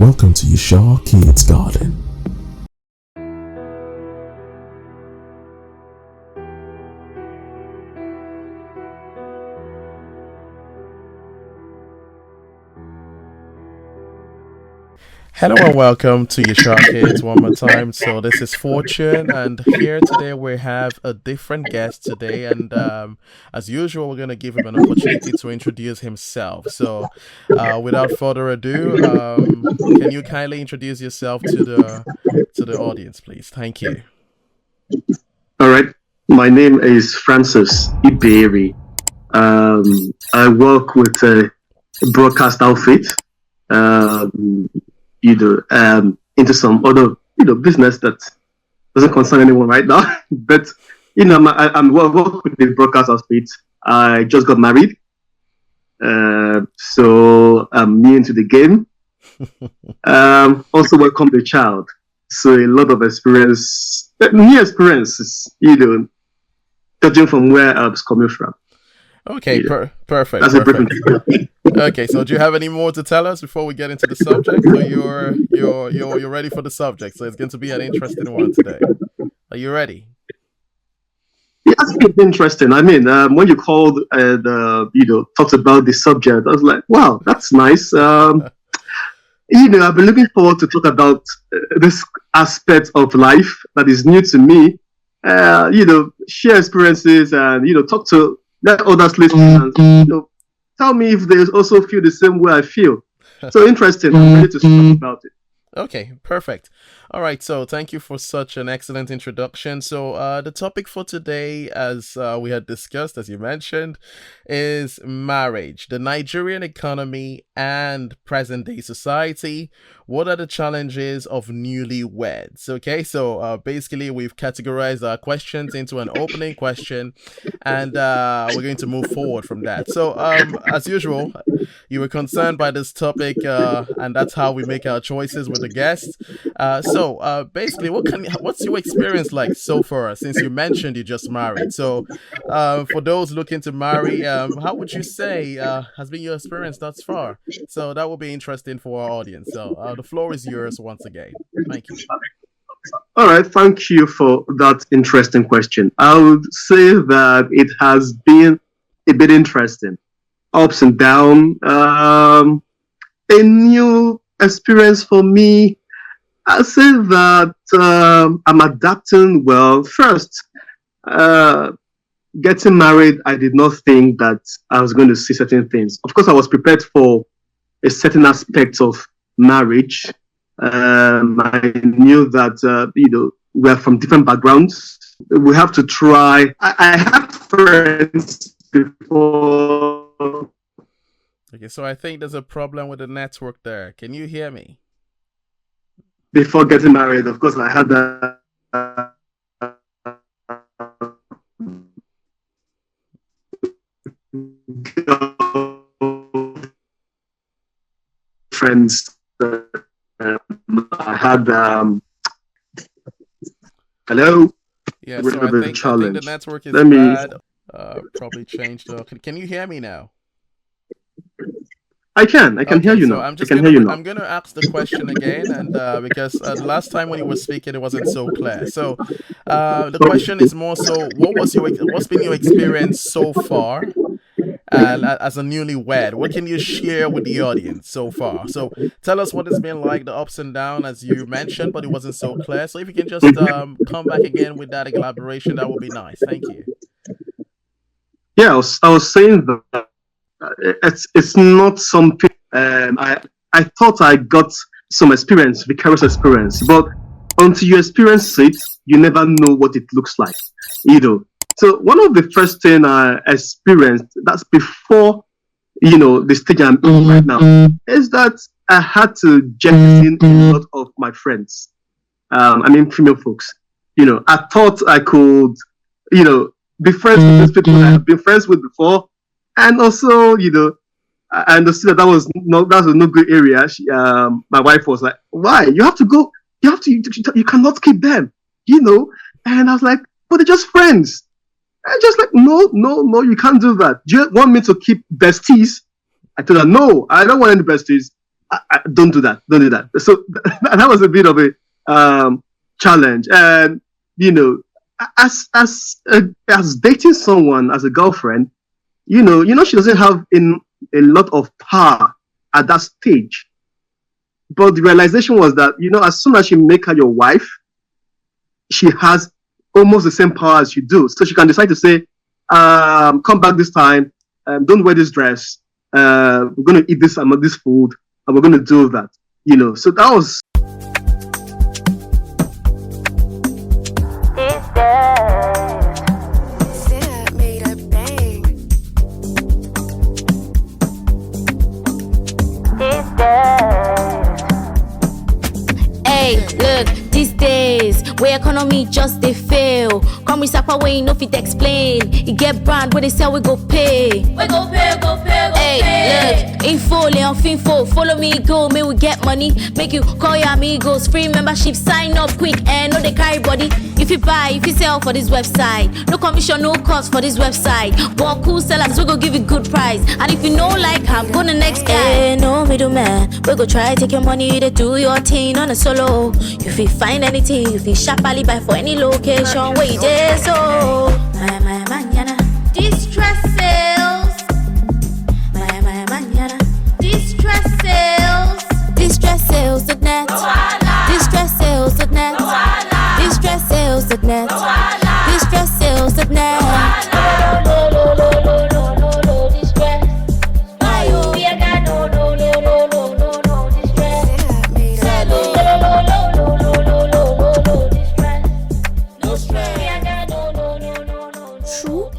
Welcome to Yeshua Kids Garden. Hello and welcome to Yeshua Kids one more time. So this is Fortune, and here today we have a different guest today, and as usual we're going to give him an opportunity to introduce himself. So without further ado, can you kindly introduce yourself to the audience, please? Thank you. All right, my name is Francis Iberi. I work with a broadcast outfit. Into some other, business that doesn't concern anyone right now. But, I'm working with the broadcast outfit. I just got married. So I'm new into the game. Also welcome the child. So a lot of experience, new experiences, judging from where I was coming from. Okay, perfect. That's perfect. Okay, so do you have any more to tell us before we get into the subject? So you're ready for the subject. So it's going to be an interesting one today. Are you ready? Yeah, it's interesting. I mean, when you called talked about the subject, I was like, wow, that's nice. I've been looking forward to talk about this aspect of life that is new to me. Share experiences and talk to let others listen and tell me if they also feel the same way I feel. So interesting. I'm ready to talk about it. Okay, perfect. All right, so thank you for such an excellent introduction. So the topic for today, as we had discussed, as you mentioned, is marriage, the Nigerian economy and present-day society. What are the challenges of newlyweds? Okay, so basically we've categorized our questions into an opening question, and we're going to move forward from that. So as usual, you were concerned by this topic, and that's how we make our choices with the guests. So basically, what's your experience like so far, since you mentioned you just married? So for those looking to marry, how would you say has been your experience thus far? So that will be interesting for our audience. So the floor is yours once again. Thank you. All right, thank you for that interesting question. I would say that it has been a bit interesting, ups and downs. A new experience for me. I say that I'm adapting well. First, getting married, I did not think that I was going to see certain things. Of course, I was prepared for a certain aspect of marriage. I knew that, we're from different backgrounds. We have to try. I had friends before. Okay, so I think there's a problem with the network there. Can you hear me? Before getting married, of course, I had friends. I had hello. Yeah, so I think the network is bad. Probably changed. Can you hear me now? I can hear you now. I'm gonna ask the question again, and because the last time when you were speaking, it wasn't so clear. So the question is more so: what's been your experience so far, as a newlywed? What can you share with the audience so far? So tell us what it's been like, the ups and downs, as you mentioned, but it wasn't so clear. So if you can just come back again with that elaboration, that would be nice. Thank you. Yeah, I was saying that. It's not something I thought I got some experience, vicarious experience, but until you experience it, you never know what it looks like. So one of the first thing I experienced, that's before the stage I'm in right now, is that I had to jettison a lot of my friends. Female folks. I thought I could, be friends with these people that I've been friends with before. And also, I understood that was no good area. My wife was like, "Why? You have to go. You cannot keep them." And I was like, "But they're just friends." And just like, no, you can't do that. Do you want me to keep besties? I told her, no, I don't want any besties. don't do that. Don't do that. So that was a bit of a challenge. And as dating someone as a girlfriend, she doesn't have a lot of power at that stage. But the realization was that, as soon as you make her your wife, she has almost the same power as you do. So she can decide to say, come back this time, don't wear this dress, we're going to eat this food, and we're going to do that. So that was. Hey, look, these days, where economy just they fail. Come with Sapa way, no fit explain. You get brand where they sell, we go pay. We go pay, go pay, go hey, pay. Look, info, Leon Finfo, follow me, go, may we get money. Make you call your amigos, free membership, sign up quick, and no they carry body. If you buy, if you sell for this website, no commission, no cost for this website. But cool sellers, we go give you good price. And if you know like I'm go the next guy. Hey, no middleman, we go try take your money to do your thing on a solo. If you find anything, if you shop buy for any location, where you there, so my manana. Distress sales. My manana. Distress sales. Distress sales.net. Distress sales.net. Distress sales.net. Distress sales.net.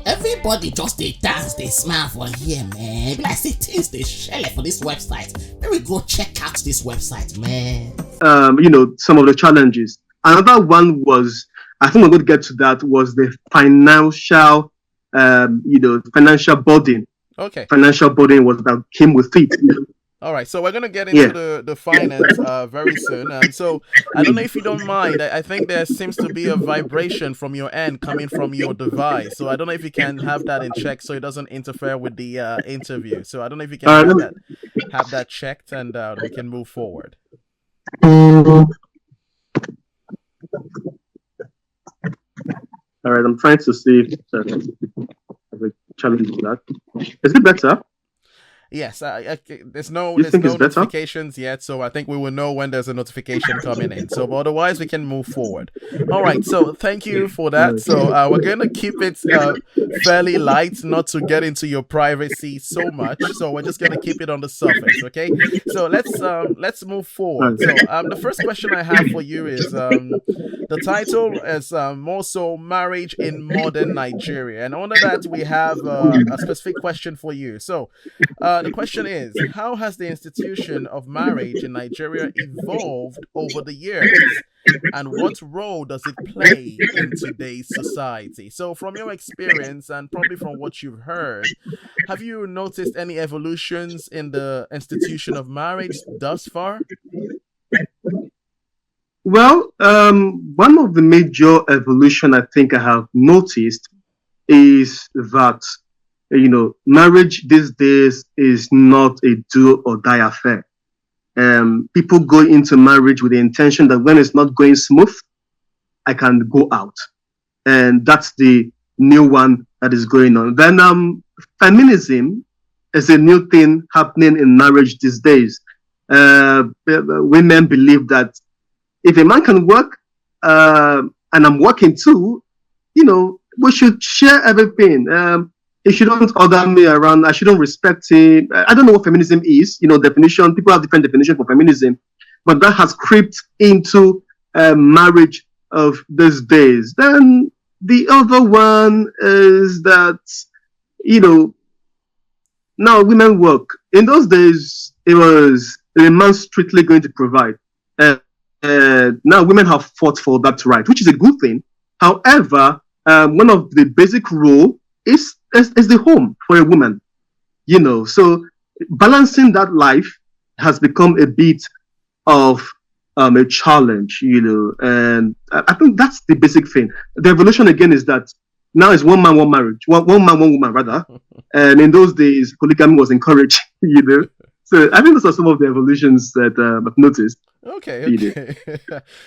Everybody just they dance, they smile for here, man. Like say things they share for this website. Let me go check out this website, man. Some of the challenges. Another one was, I think we're going to get to that, was the financial, financial burden. Okay. Financial burden was that came with it. All right, so we're going to get into the finance very soon. So I don't know if you don't mind. I think there seems to be a vibration from your end coming from your device. So I don't know if you can have that in check so it doesn't interfere with the interview. So I don't know if you can have that checked, and we can move forward. All right, I'm trying to see if there's a challenge with that. Is it better? Yes, there's no notifications yet, so I think we will know when there's a notification coming in. So otherwise, we can move forward. All right, so thank you for that. So we're going to keep it fairly light, not to get into your privacy so much. So we're just going to keep it on the surface, okay? So let's move forward. So the first question I have for you is the title is more so marriage in modern Nigeria, and under that we have a specific question for you. So. The question is, how has the institution of marriage in Nigeria evolved over the years? And what role does it play in today's society? So from your experience and probably from what you've heard, have you noticed any evolutions in the institution of marriage thus far? Well, one of the major evolution I think I have noticed is that marriage these days is not a do or die affair. People go into marriage with the intention that when it's not going smooth, I can go out. And that's the new one that is going on. Then feminism is a new thing happening in marriage these days. Women believe that if a man can work, and I'm working too, we should share everything. He shouldn't order me around. I shouldn't respect him. I don't know what feminism is. Definition. People have different definitions for feminism, but that has crept into marriage of these days. Then the other one is that now women work. In those days, it was a man strictly going to provide. Now women have fought for that right, which is a good thing. However, one of the basic rule is the home for a woman, so balancing that life has become a bit of a challenge, and I think that's the basic thing. The evolution again is that now it's one man, one marriage, one man, one woman rather, and in those days polygamy was encouraged, So I think those are some of the evolutions that I've noticed. Okay, You know. okay.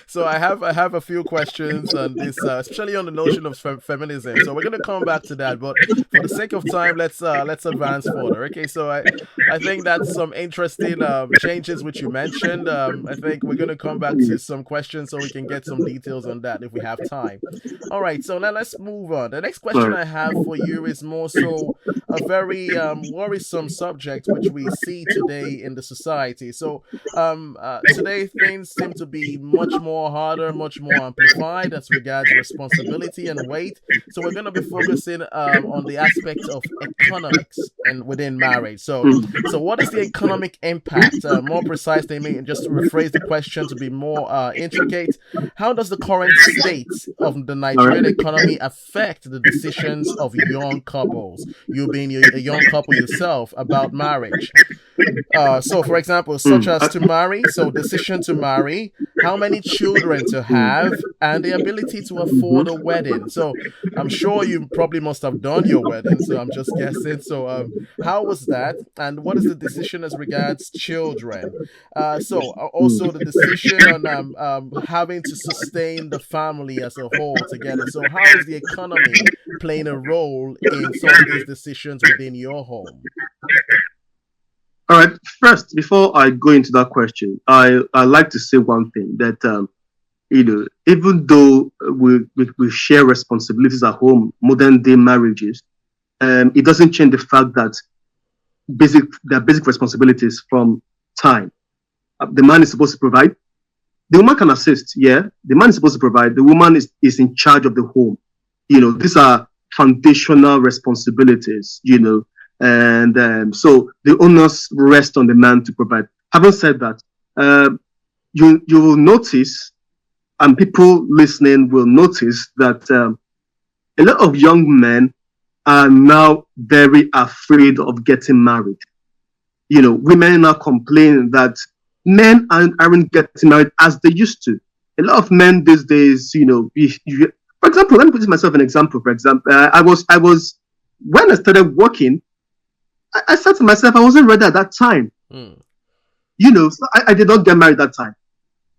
So I have a few questions on this, especially on the notion of feminism. So we're gonna come back to that, but for the sake of time, let's advance further. Okay, so I think that's some interesting changes which you mentioned. I think we're gonna come back to some questions so we can get some details on that if we have time. All right, so now let's move on. The next All question right. I have for you is more so a very worrisome subject which we see today in the society. So today things seem to be much more harder, much more amplified as regards responsibility and weight. So we're going to be focusing on the aspect of economics and within marriage. So what is the economic impact? More precisely, maybe just to rephrase the question to be more intricate, how does the current state of the All right. Nigerian economy affect the decisions of young couples? You being a young couple yourself about marriage. So, for example, such Mm. as to marry, so decision to marry, how many children to have, and the ability to afford a wedding. So, I'm sure you probably must have done your wedding. So, I'm just guessing. So, how was that, and what is the decision as regards children? Also the decision on having to sustain the family as a whole together. So, how is the economy playing a role in some of these decisions within your home? All right. First, before I go into that question, I like to say one thing that even though we share responsibilities at home, modern day marriages, it doesn't change the fact that there are basic responsibilities from time. The man is supposed to provide. The woman can assist. Yeah, the man is supposed to provide. The woman is in charge of the home. These are foundational responsibilities. And so the onus rests on the man to provide. Having said that, you will notice, and people listening will notice that a lot of young men are now very afraid of getting married. Women now complain that men aren't getting married as they used to. A lot of men these days, for example, let me put myself an example. For example, I was when I started working, I said to myself, I wasn't ready at that time. So I did not get married that time.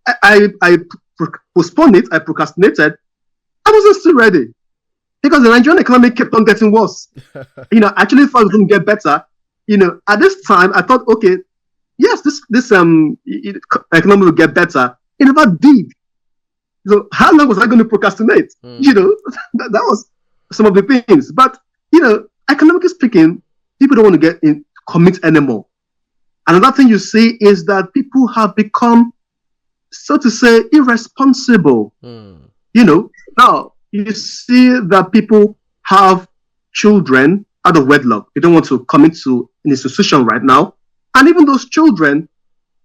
I postponed it. I procrastinated. I wasn't still ready because the Nigerian economy kept on getting worse. I actually thought it wouldn't get better. At this time, I thought, okay, yes, this economy will get better. It never did. So how long was I going to procrastinate? That was some of the things. But economically speaking, people don't want to commit anymore. Another thing you see is that people have become, so to say, irresponsible. Now you see that people have children out of wedlock. They don't want to commit to an institution right now. And even those children,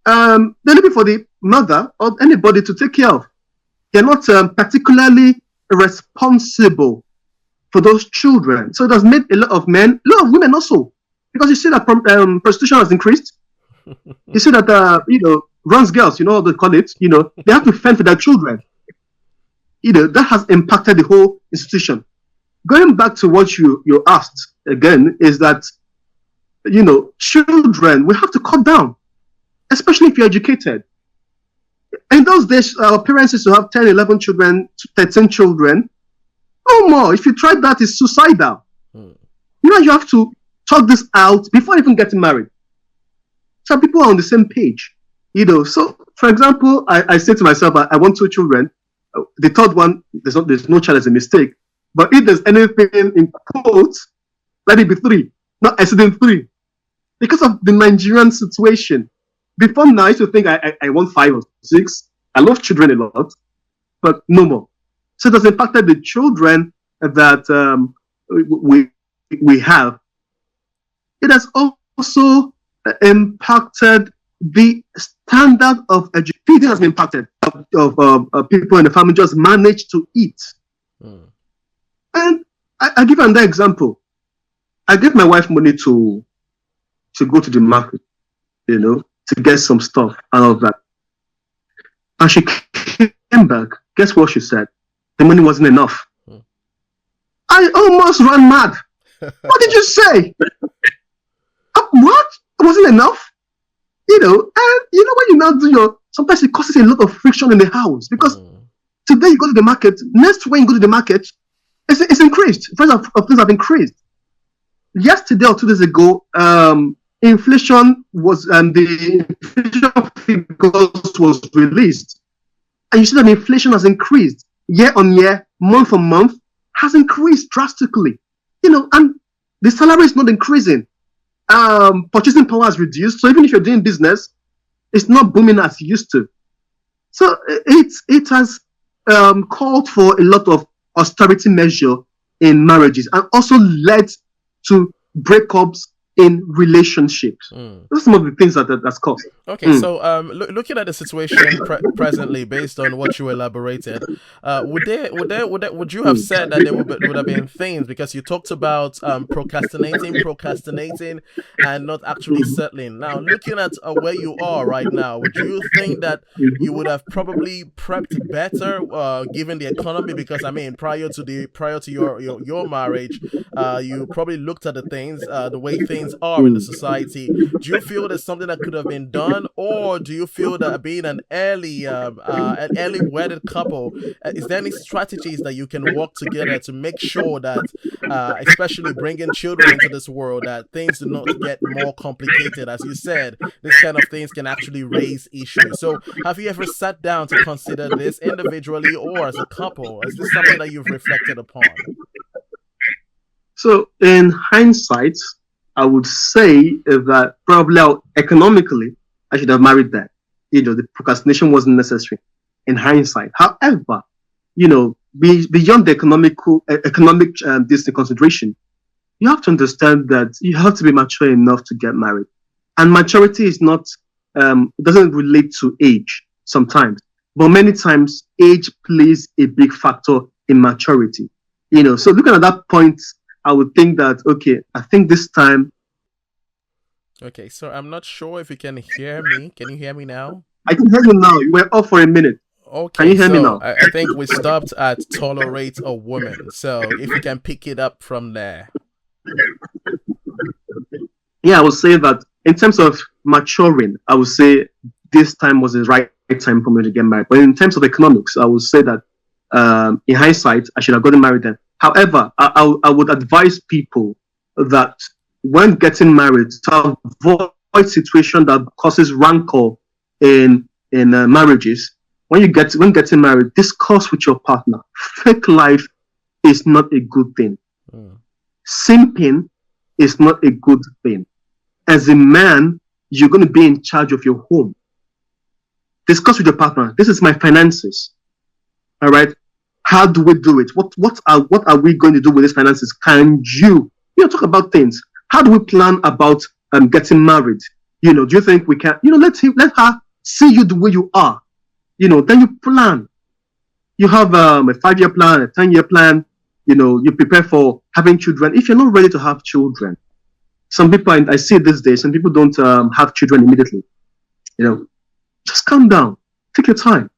they're looking for the mother or anybody to take care of. They're not particularly responsible for those children. So it has made a lot of men, a lot of women also, because you see that prostitution has increased. You see that, runs girls, what they call it, they have to fend for their children. That has impacted the whole institution. Going back to what you asked again is that, children, we have to cut down, especially if you're educated. In those days, our parents used to have 10, 11 children, 13 children. No more. If you try that, it's suicidal. You have to talk this out before even getting married. So people are on the same page. So for example, I say to myself, I want 2 children. The third one, there's no child as a mistake. But if there's anything in quotes, let it be 3, not exceeding 3. Because of the Nigerian situation. Before now, I used to think I want 5 or 6. I love children a lot, but no more. So it has impacted the children that we have. It has also impacted the standard of education. Has been impacted of people in the family just manage to eat. And I give another example. I gave my wife money to go to the market, to get some stuff and all of that. And she came back. Guess what she said? The money wasn't enough. I almost ran mad. What did you say? What? It wasn't enough? And when you now do sometimes it causes a lot of friction in the house because today you go to the market, next when you go to the market, it's increased. Price of things have increased. Yesterday or 2 days ago, inflation was the inflation figures was released, and you see that inflation has increased year on year, month on month, has increased drastically. And the salary is not increasing. Purchasing power has reduced. So even if you're doing business, it's not booming as it used to. So it has called for a lot of austerity measure in marriages and also led to breakups in relationships. Those are some of the things that's caused. Okay, so looking at the situation presently, based on what you elaborated, would you have said that there would have been things, because you talked about procrastinating, and not actually settling. Now, looking at where you are right now, would you think that you would have probably prepped better, given the economy? Because prior to your marriage, you probably looked at the things, the way things are in the society. Do you feel there's something that could have been done, or do you feel that being an early wedded couple, is there any strategies that you can work together to make sure that, especially bringing children into this world, that things do not get more complicated? As you said, this kind of things can actually raise issues. So have you ever sat down to consider this individually or as a couple? Is this something that you've reflected upon? So in hindsight, I would say that probably economically, I should have married that. The procrastination wasn't necessary in hindsight. However, beyond the economic consideration, you have to understand that you have to be mature enough to get married. And maturity is not, doesn't relate to age sometimes, but many times age plays a big factor in maturity. So looking at that point, I would think that, okay, I think this time. Okay, so I'm not sure if you can hear me. Can you hear me now? I can hear you now. You were off for a minute. Okay, can you hear me now? I think we stopped at tolerate a woman. So if you can pick it up from there. Yeah, I would say that in terms of maturing, I would say this time was the right time for me to get married. But in terms of economics, I would say that in hindsight, I should have gotten married then. However, I would advise people that when getting married, to avoid situation that causes rancor in marriages. When getting married, discuss with your partner. Fake life is not a good thing. Simping is not a good thing. As a man, you're going to be in charge of your home. Discuss with your partner. This is my finances. All right. How do we do it? What are we going to do with these finances? Can you talk about things? How do we plan about getting married? Do you think we can? Let her see you the way you are. Then you plan. You have a 5-year plan, a 10-year plan. You prepare for having children. If you're not ready to have children, some people, and I see it these days, some people don't have children immediately. Just calm down. Take your time.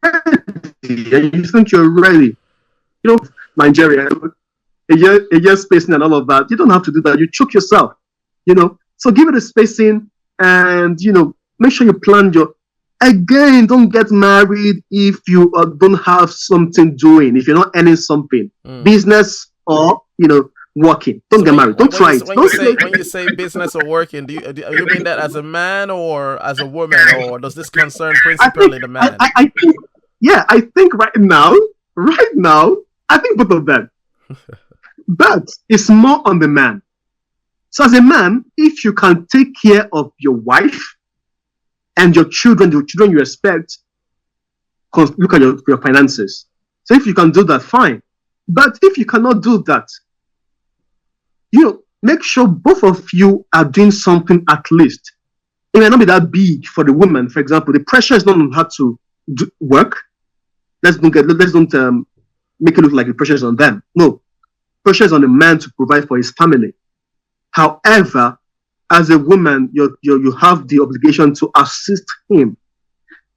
And you think you're ready. Nigeria, a year spacing and all of that. You don't have to do that. You choke yourself. So give it a spacing and make sure you plan again, don't get married if you don't have something doing, if you're not earning something, business or working. Don't get married. Don't try it. When you say business or working, do you mean that as a man or as a woman, or does this concern principally the man? I think right now, I think both of them. But it's more on the man. So as a man, if you can take care of your wife and your children, the children you expect, look at your finances. So if you can do that, fine. But if you cannot do that, make sure both of you are doing something at least. It may not be that big for the woman, for example. The pressure is not on her to work. Let's don't make it look like the pressure is on them. No, pressure is on the man to provide for his family. However, as a woman, you have the obligation to assist him,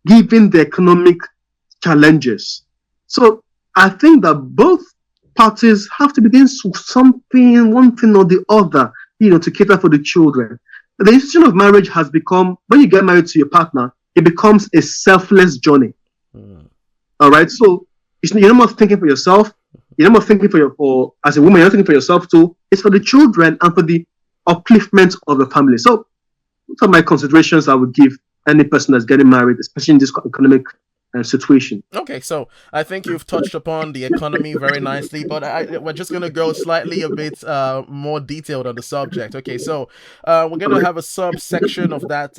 given the economic challenges. So I think that both parties have to be doing something, one thing or the other, to cater for the children. The institution of marriage has become, when you get married to your partner, it becomes a selfless journey. All right. So you're no more thinking for yourself. You're no more thinking as a woman, you're not thinking for yourself too. It's for the children and for the upliftment of the family. So those are my considerations I would give any person that's getting married, especially in this economic situation. Okay, so I think you've touched upon the economy very nicely, but we're just going to go slightly a bit more detailed on the subject. Okay, so we're going to have a subsection of that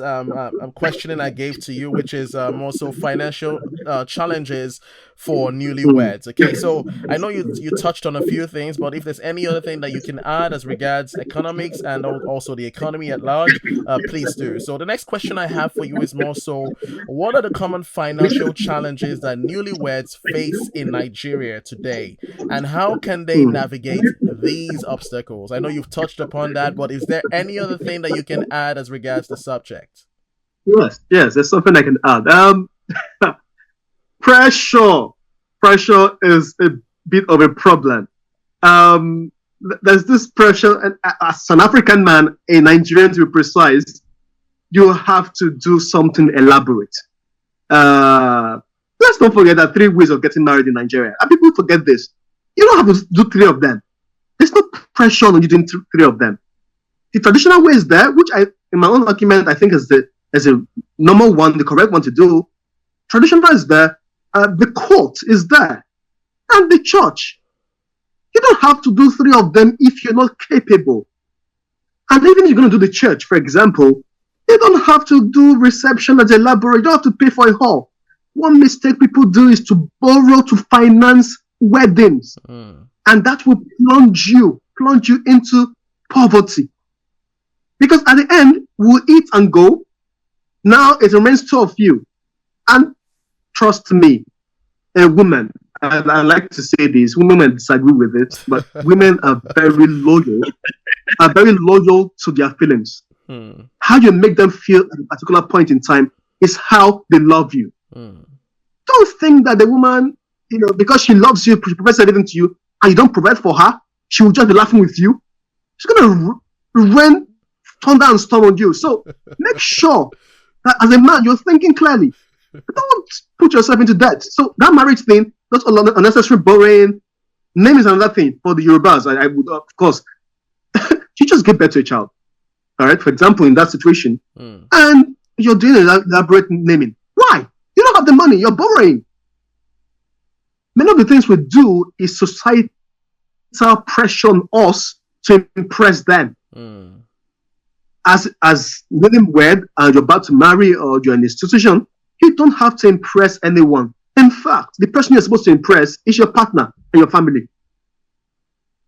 questioning I gave to you, which is more so financial challenges for newlyweds. Okay, so I know you touched on a few things, but if there's any other thing that you can add as regards economics and also the economy at large, please do. So the next question I have for you is more so, what are the common financial challenges that newlyweds face in Nigeria today, and how can they navigate these obstacles? I know you've touched upon that, but is there any other thing that you can add as regards the subject? Yes, there's something I can add. Pressure is a bit of a problem. There's this pressure, and as an African man, a Nigerian to be precise, you have to do something elaborate. Let's not forget that 3 ways of getting married in Nigeria. And people forget this. You don't have to do 3 of them. There's no pressure on you doing 3 of them. The traditional way is there, which in my own argument, I think is the number one, the correct one to do. Traditional is there. The court is there. And the church. You don't have to do 3 of them if you're not capable. And even if you're going to do the church, for example, you don't have to do reception as elaborate. You don't have to pay for a hall. One mistake people do is to borrow to finance weddings. And that will plunge you into poverty. Because at the end, we'll eat and go. Now it remains 2 of you. And trust me, a woman, I like to say this, women disagree with it, but women are very loyal to their feelings. How you make them feel at a particular point in time is how they love you. Don't think that the woman, because she loves you, she provides everything to you, and you don't provide for her, she will just be laughing with you. She's going to rain thunder and storm on you. So make sure that as a man, you're thinking clearly. Don't put yourself into debt. So that marriage thing, that's unnecessary borrowing. Name is another thing for the Yorubas. I would, of course, you just give birth to a child. All right, for example, in that situation, and you're doing elaborate naming. Why? You don't have the money. You're borrowing. Many of the things we do is societal pressure on us to impress them. As newlywed and you're about to marry or you're in an institution, you don't have to impress anyone. In fact, the person you're supposed to impress is your partner and your family.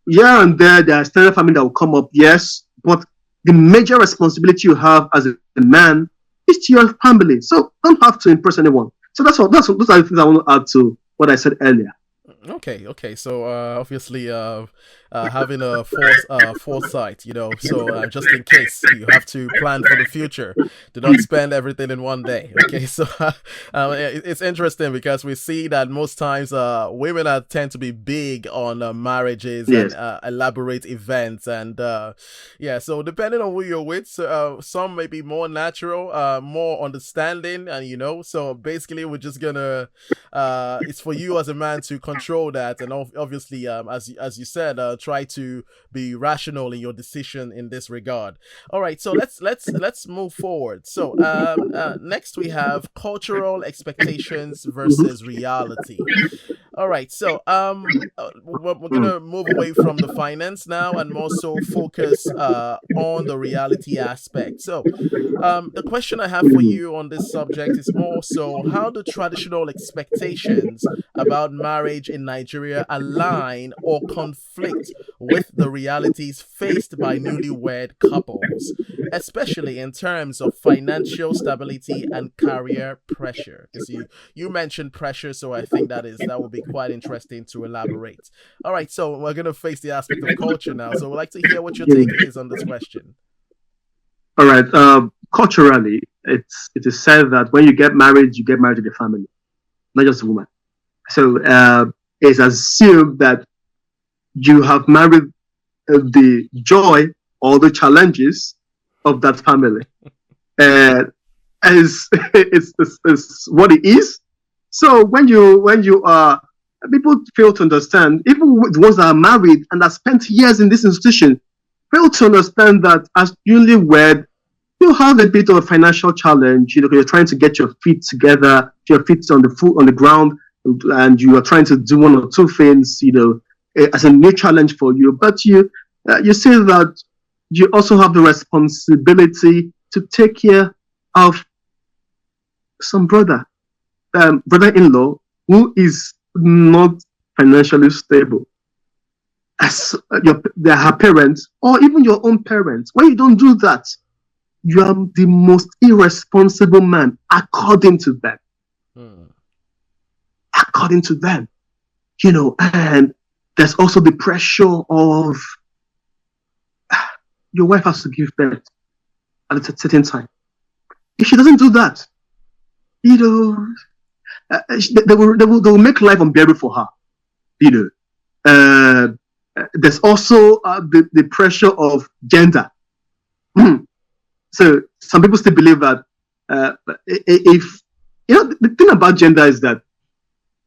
Here and there are extended family that will come up, yes, but the major responsibility you have as a man is to your family. So don't have to impress anyone. So those are the things I want to add to what I said earlier. Okay. So obviously, having a foresight, so just in case you have to plan for the future, do not spend everything in one day. Okay, so it's interesting because we see that most times women tend to be big on marriages and elaborate events, and so depending on who you're with, some may be more natural, more understanding, and so basically we're just gonna it's for you as a man to control that, and obviously as you said, try to be rational in your decision in this regard. All right, so let's move forward. So next we have cultural expectations versus reality. All right, so we're gonna move away from the finance now and more so focus on the reality aspect. So the question I have for you on this subject is more so, how do traditional expectations about marriage in Nigeria align or conflict with the realities faced by newlywed couples, especially in terms of financial stability and career pressure? Because you mentioned pressure, so I think that would be quite interesting to elaborate. All right, so we're going to face the aspect of culture now, so we'd like to hear what your take is on this question. All right, culturally, it is said that when you get married to the family, not just a woman. So it's assumed that you have married the joy or the challenges of that family. Is is what it is. So when you people fail to understand, even the ones that are married and that spent years in this institution, fail to understand that as newlywed, you have a bit of a financial challenge. You're trying to get your feet together, your feet on the ground, and you are trying to do one or two things, as a new challenge for you. But you see that you also have the responsibility to take care of some brother-in-law who is not financially stable, as her parents or even your own parents. When you don't do that, you are the most irresponsible man, according to them. According to them, and there's also the pressure of your wife has to give birth at a certain time. If she doesn't do that, they will make life unbearable for her. There's also the pressure of gender. So some people still believe that if the thing about gender is that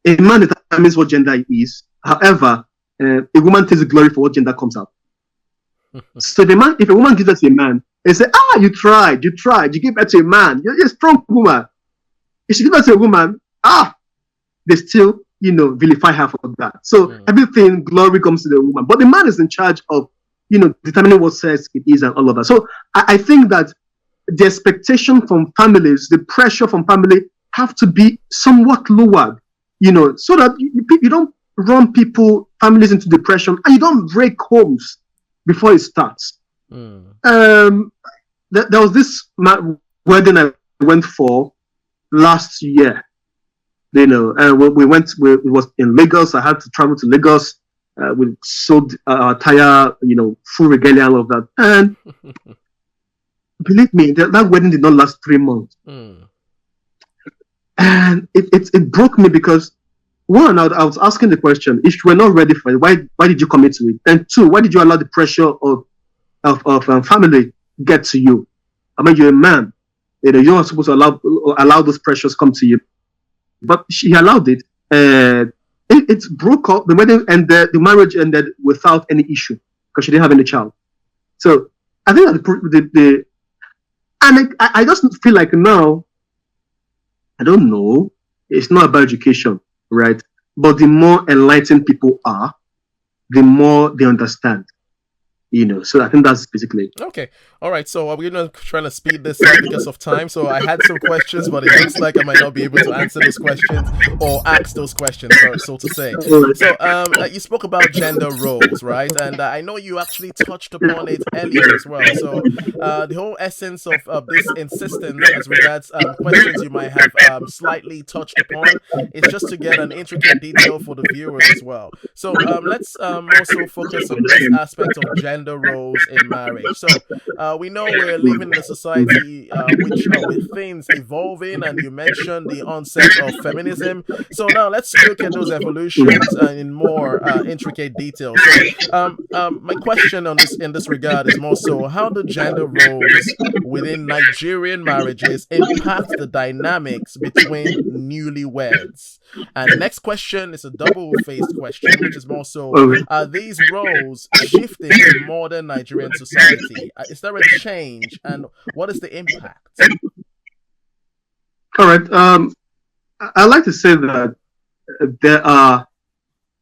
a man determines what gender he is. However, a woman takes the glory for what gender comes out. So if a woman gives birth to a man, they say, you tried, you gave birth to a man, you're a strong woman. If she gives birth to a woman, they still, vilify her for that. So everything, glory comes to the woman. But the man is in charge of, determining what sex it is and all of that. So I think that the expectation from families, the pressure from family have to be somewhat lowered, so that you don't run families into depression, and you don't break homes before it starts. There was this wedding I went for last year. We went. It was in Lagos. I had to travel to Lagos. We sold our entire, full regalia, all of that. And believe me, that wedding did not last 3 months. And it broke me because, one, I was asking the question: if you were not ready for it, why did you commit to it? And two, why did you allow the pressure of family get to you? I mean, you're a man. You're not supposed to allow those pressures come to you. But she allowed it. It broke up. The wedding ended. The marriage ended without any issue because she didn't have any child. So I think that I just feel like now, I don't know. It's not about education, right? But the more enlightened people are, the more they understand. So I think that's basically it. Okay. All right. So we're going to try to speed this up because of time. So I had some questions, but it looks like I might not be able to answer those questions or ask those questions, so to say. So you spoke about gender roles, right? And I know you actually touched upon it earlier as well. So the whole essence of this insistence as regards questions you might have slightly touched upon is just to get an intricate detail for the viewers as well. So let's also focus on this aspect of gender roles in marriage. So we know we're living in a society with things evolving, and you mentioned the onset of feminism. So now let's look at those evolutions in more intricate detail. So my question in this regard is more so: how do gender roles within Nigerian marriages impact the dynamics between newlyweds? And the next question is a double-faced question, which is more so: are these roles shifting in modern Nigerian society? Is there a change, and what is the impact? All right. I like to say that there are,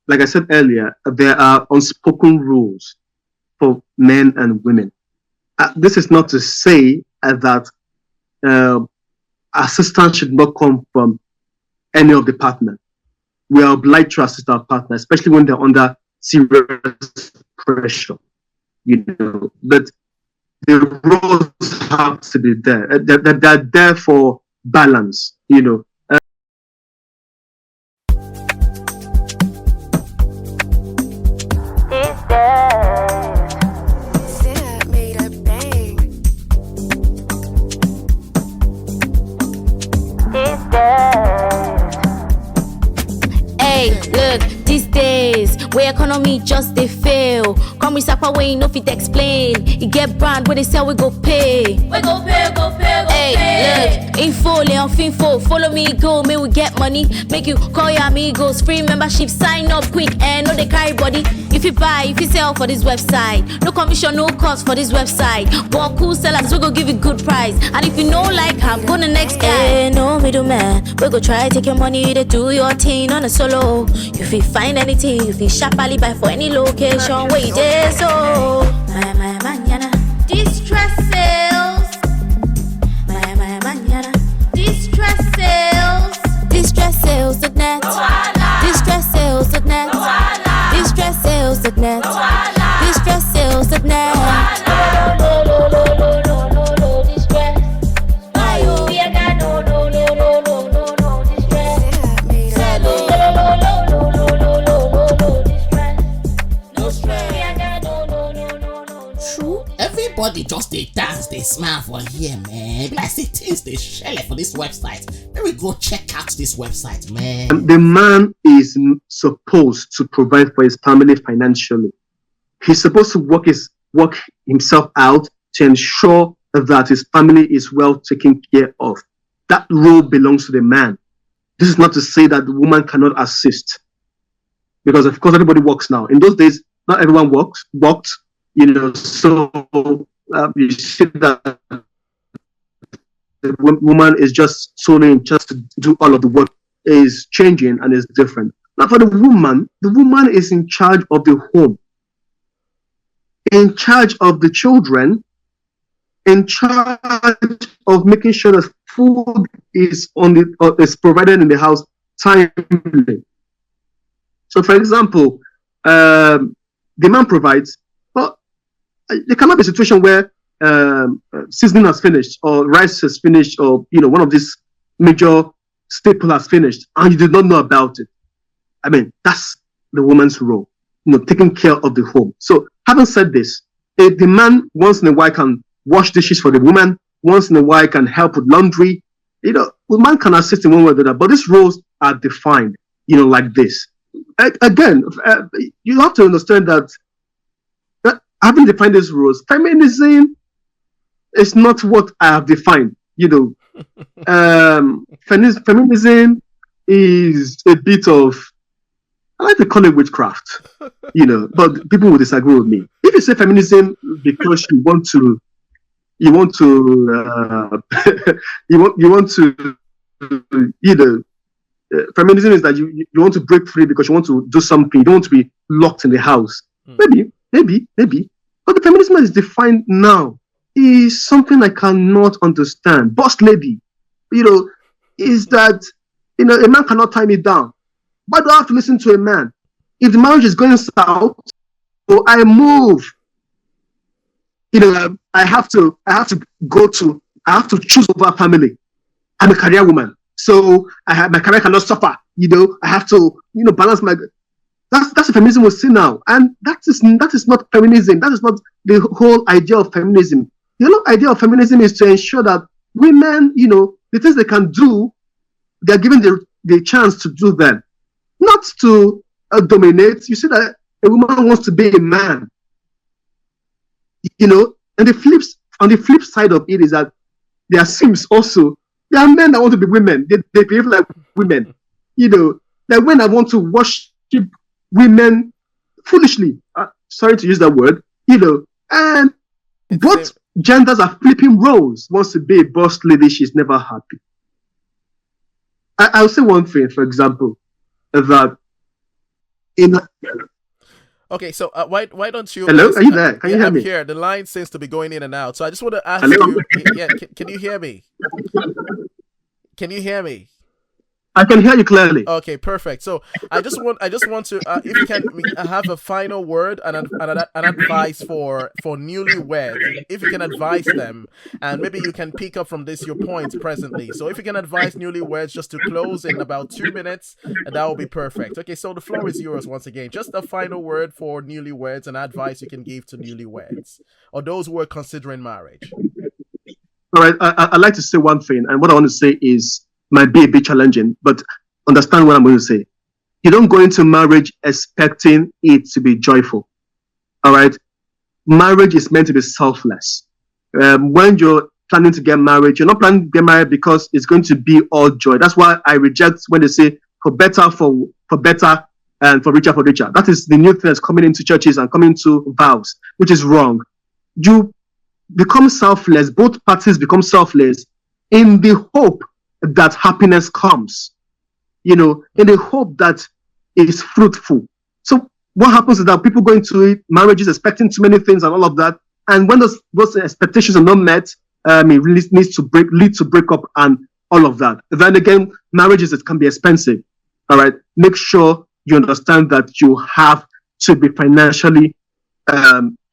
like I said earlier, there are unspoken rules for men and women. This is not to say that assistance should not come from any of the partners. We are obliged to assist our partner, especially when they're under serious pressure. But the roles have to be there. They're there for balance. these days, where economy just they fail. Come with sapa way no fit explain. You get brand where they sell we go pay. We go pay, go pay, go hey, pay. Look, info, Leon Finfo, follow me go, may we get money. Make you call your amigos, free membership, sign up quick and no they carry body. If you buy, if you sell for this website, no commission, no cost for this website. But cool sellers, we go give you good price. And if you know like I'm go the next guy. Hey, no middleman, we go try take your money to do your thing on a solo. If you find anything, if you sharply buy for any location, where you there so. My manana, distress sales. My manana, distress sales. Distress sales.net. Distress sales.net. Distress sales.net. Distress sales.net. Everybody just they dance, they smile for here, man. Like say things they share for this website. Maybe go check out this website, man. The man is supposed to provide for his family financially. He's supposed to work himself out to ensure that his family is well taken care of. That role belongs to the man. This is not to say that the woman cannot assist, because of course everybody works now. In those days, not everyone worked. So you see that the woman is just solely in charge to do all of the work. Is changing and is different. Now for the woman is in charge of the home, in charge of the children, in charge of making sure that food is is provided in the house timely. So, for example, the man provides. Well, there cannot be a situation where seasoning has finished, or rice has finished, or one of these major staple has finished, and you did not know about it. I mean, that's the woman's role, taking care of the home. So, having said this, if the man once in a while can wash dishes for the woman, once in a while can help with laundry, the man can assist in one way or the other, but these roles are defined, like this. Again, you have to understand that having defined these rules, feminism is not what I have defined. Feminism is a bit of, I like to call it witchcraft, but people will disagree with me. If you say feminism because you want to feminism is that you want to break free because you want to do something. You don't want to be locked in the house. Maybe. But the feminism that is defined now is something I cannot understand. Boss lady, is that, a man cannot tie me down. Why do I have to listen to a man? If the marriage is going south, so I move. I have to choose over family. I'm a career woman. So my career cannot suffer. I have to, balance my. That's a feminism we see now, and that is not feminism. That is not the whole idea of feminism. The whole idea of feminism is to ensure that women, the things they can do, they are given the chance to do them, not to dominate. You see that a woman wants to be a man, and on the flip side of it is that there seems also there are men that want to be women. They behave like women. That when I want to worship women foolishly, sorry to use that word, and both genders are flipping roles. Wants to be a boss lady, she's never happy. I'll say one thing, for example, that Okay, so why don't you? Hello, are you there? Can you hear me? I'm here. The line seems to be going in and out, so I just want to ask you. Yeah, can you hear me? Can you hear me? I can hear you clearly. Okay, perfect. So I just want to, if you can have a final word and an advice for newlyweds, if you can advise them, and maybe you can pick up from this your points presently. So if you can advise newlyweds just to close in about 2 minutes, that will be perfect. Okay, so the floor is yours once again. Just a final word for newlyweds and advice you can give to newlyweds or those who are considering marriage. All right, I'd like to say one thing, and what I want to say is might be a bit challenging, but understand what I'm going to say. You don't go into marriage expecting it to be joyful. All right. Marriage is meant to be selfless. When you're planning to get married, you're not planning to get married because it's going to be all joy. That's why I reject when they say for better, for better, and for richer, for richer. That is the new thing that's coming into churches and coming to vows, which is wrong. You become selfless. Both parties become selfless in the hope that happiness comes. In the hope that it is fruitful. So what happens is that people go into it, marriages expecting too many things and all of that. And when those expectations are not met, it really needs to lead to breakup and all of that. Then again, marriages can be expensive. All right. Make sure you understand that you have to be financially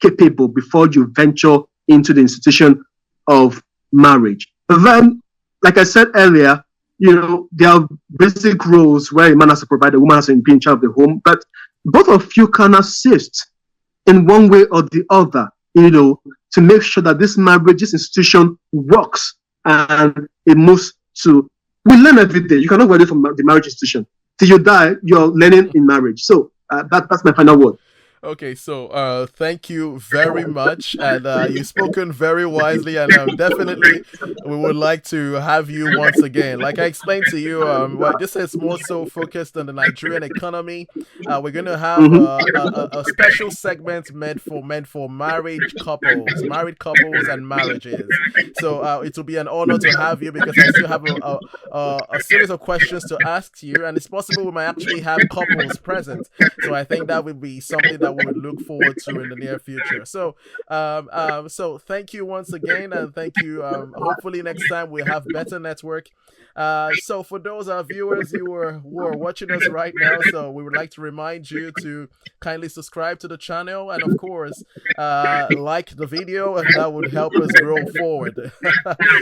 capable before you venture into the institution of marriage. But then, like I said earlier, there are basic roles where a man has to provide, a woman has to be in charge of the home, but both of you can assist in one way or the other, to make sure that this marriage, this institution works and it moves to. We learn every day. You cannot graduate from the marriage institution. Till you die, you're learning in marriage. So that's my final word. Okay, so thank you very much, and you've spoken very wisely, and definitely we would like to have you once again. Like I explained to you, this is more so focused on the Nigerian economy. We're going to have a special segment meant for married couples and marriages. So it will be an honor to have you, because I still have a series of questions to ask you, and it's possible we might actually have couples present. So I think that would be something that we would look forward to in the near future. So so thank you once again, and thank you. Hopefully next time we'll have better network. So for those viewers who are watching us right now, so we would like to remind you to kindly subscribe to the channel, and of course like the video, and that would help us grow forward.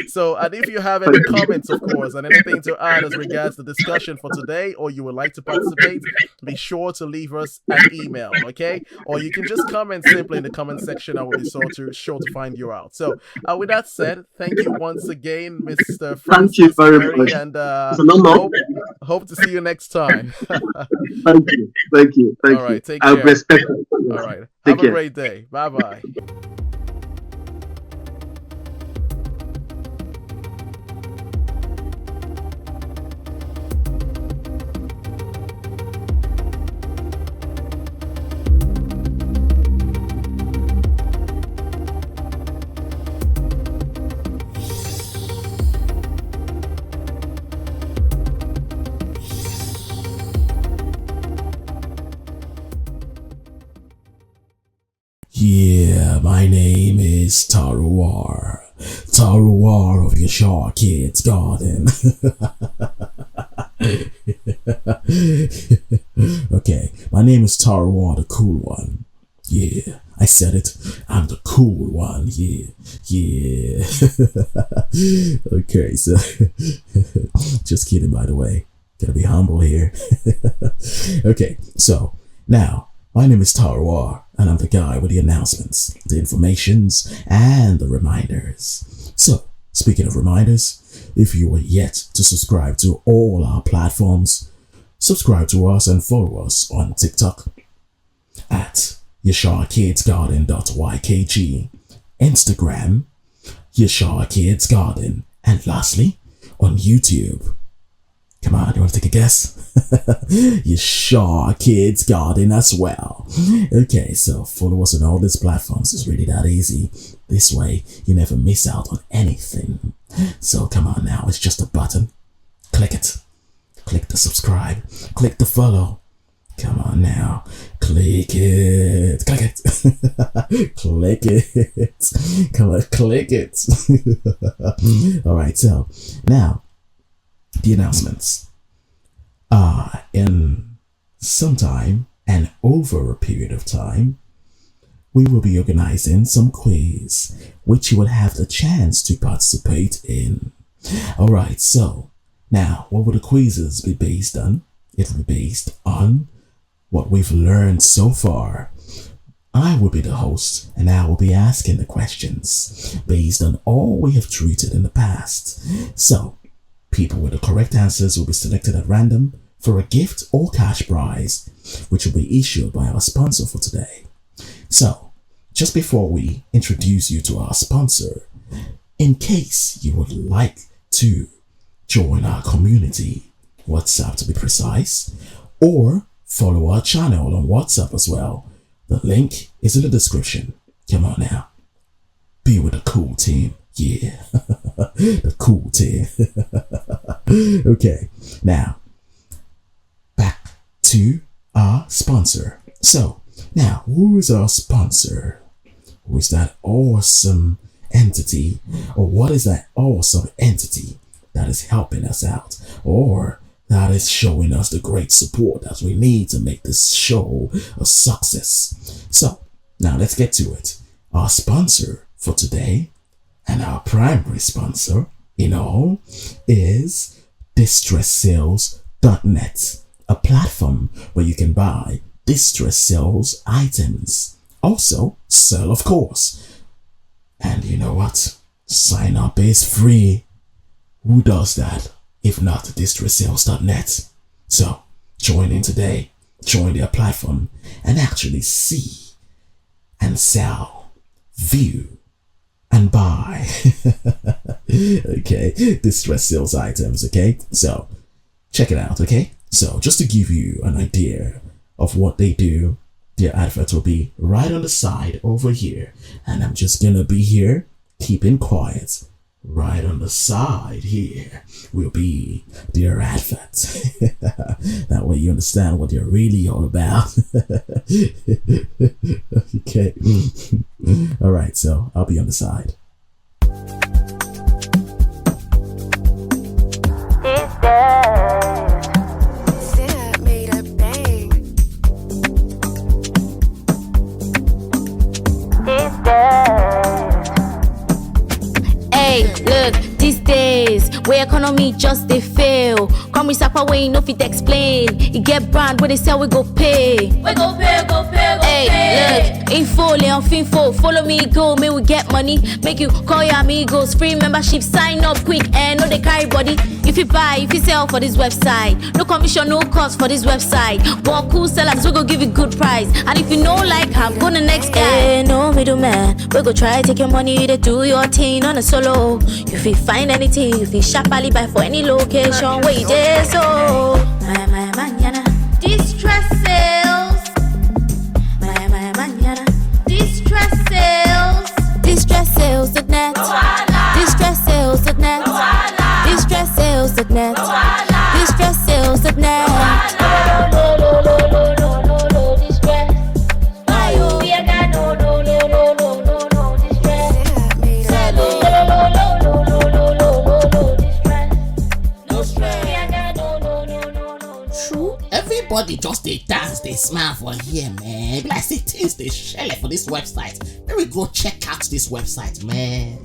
So, and if you have any comments, of course, and anything to add as regards the discussion for today, or you would like to participate, be sure to leave us an email, okay? Or you can just comment simply in the comment section. I will be sure to find you out. So with that said, thank you once again, Mr. Francis. Thank you very much. And hope to see you next time. Thank you. All right, take care. I respect it. All right, Take have a care. great day. Bye-bye. Yeah, my name is Taruwar of Yashar Kids Garden. Okay, my name is Taruwar, the cool one. Yeah, I said it. I'm the cool one. Yeah. Okay, so just kidding, by the way. Gotta be humble here. Okay, so now my name is Taruwar, and I'm the guy with the announcements, the informations, and the reminders. So, speaking of reminders, if you are yet to subscribe to all our platforms, subscribe to us and follow us on TikTok at YasharKidsGarden.ykg, Instagram, YasharKidsGarden, and lastly, on YouTube. Come on, you want to take a guess? Yashar Kids Garden as well. Okay, so follow us on all these platforms. It's really that easy. This way, you never miss out on anything. So come on now, it's just a button. Click it. Click the subscribe. Click the follow. Come on now. Click it. Click it. Click it. Come on, click it. Alright, so now, the announcements. In some time and over a period of time, we will be organizing some quiz which you will have the chance to participate in. Alright, so now what will the quizzes be based on? It will be based on what we've learned so far. I will be the host, and I will be asking the questions based on all we have treated in the past. So people with the correct answers will be selected at random for a gift or cash prize, which will be issued by our sponsor for today. So, just before we introduce you to our sponsor, in case you would like to join our community, WhatsApp to be precise, or follow our channel on WhatsApp as well, the link is in the description. Come on now. Be with the cool team. Yeah. The cool team. Okay. Now, back to our sponsor. So, now, who is our sponsor? Who is that awesome entity? Or what is that awesome entity that is helping us out? Or that is showing us the great support that we need to make this show a success? So, now let's get to it. Our sponsor for today, and our primary sponsor in all, is DistressSales.net, a platform where you can buy distress sales items. Also, sell, of course. And you know what? Sign up is free. Who does that if not DistressSales.net? So, join in today, join their platform, and actually see and sell, view, and buy. Okay, distress sales items, okay? So, check it out, okay? So, just to give you an idea of what they do, their advert will be right on the side over here. And I'm just gonna be here, keeping quiet. Right on the side here will be their advert. That way you understand what they're really all about. Okay. Alright, so I'll be on the side. Hey, look, these days, where economy just they fail. Come with Sapa way, no fit explain. You get brand where they sell, we go pay. We go pay, go pay, go pay. Hey, look, info, Leon Finfo, follow me, go, may we get money. Make you call your amigos, free membership, sign up quick, and no they carry body. If you buy, if you sell for this website, no commission, no cost for this website. But cool sellers, we go give you good price. And if you know like I'm go the next guy. Hey, no middleman, we go try take your money, they do your thing on a solo. If you find anything, if you sharply buy for any location, wait there, so my manana, distress sales. My manana, distress sales. Distress sales.net. Distress sales.net. Distress sales.net. Distress sales.net. Everybody just they dance, they smile for here, man. Like say things they share for this website. Let me go check out this website, man.